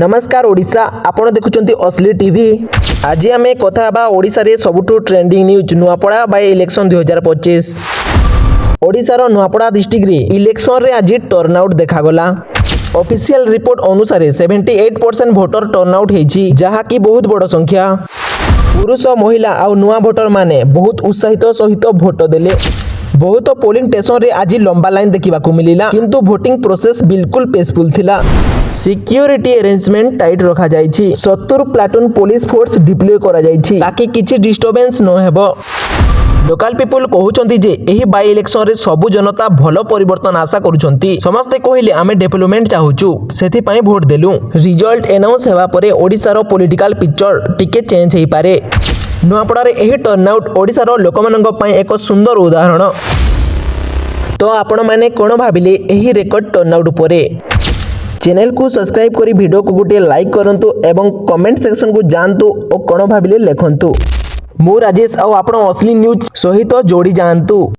नमस्कार ओडिशा आपण देखुचंती असली टीवी। आज आम कथा बा ओडिशा रे सबुठु trending news Nuapada by election 2025। ओडिशार नुआपड़ा डिस्ट्रिक्ट रे इलेक्शन रे आज टर्नआउट देखागला। ऑफिशियल रिपोर्ट अनुसार 78% भोटर टर्नआउट हेछि, जहा की बहुत बड़ संख्या। पुरुष महिला आ नुआ भोटर माने बहुत उत्साहित सहित भोट देले। बहुत पोलिंग स्टेशन रे आज लंबा लाइन देखा मिला, किंतु वोटिंग प्रोसेस बिल्कुल पीसफुल थिला। सिक्योरिटी अरेंजमेंट टाइट रखा जाइछि। 70 प्लाटून पुलिस फोर्स डिप्लॉय करा जाइछि ताकि किछि डिस्टर्बेंस न हेबो। लोकल पीपल कहउचंती जे एही बाय इलेक्शन रे सबु जनता भलो परिवर्तन आशा करूचंती। समस्ते कहिले आमे डेवलपमेंट चाहूचु, सेथि पई वोट देलु। रिजल्ट अनाउंस हेबा परे ओडिसा रो पॉलिटिकल पिक्चर टिके चेंज हेई पारे। नुआपड़ा रे एही टर्नआउट ओडिसा रो लोकमानंग पई एक सुंदर उदाहरण। तो आपण माने कोन भाबिले एही रेकॉर्ड टर्नआउट परे? चैनल को सब्सक्राइब करी वीडियो को गोटे लाइक करंतु एवं कमेंट सेक्शन को जानतु और कोन भाबिले लेखंतु। मु राजेश आ आपण असली न्यूज सहित जोड़ी जानतु।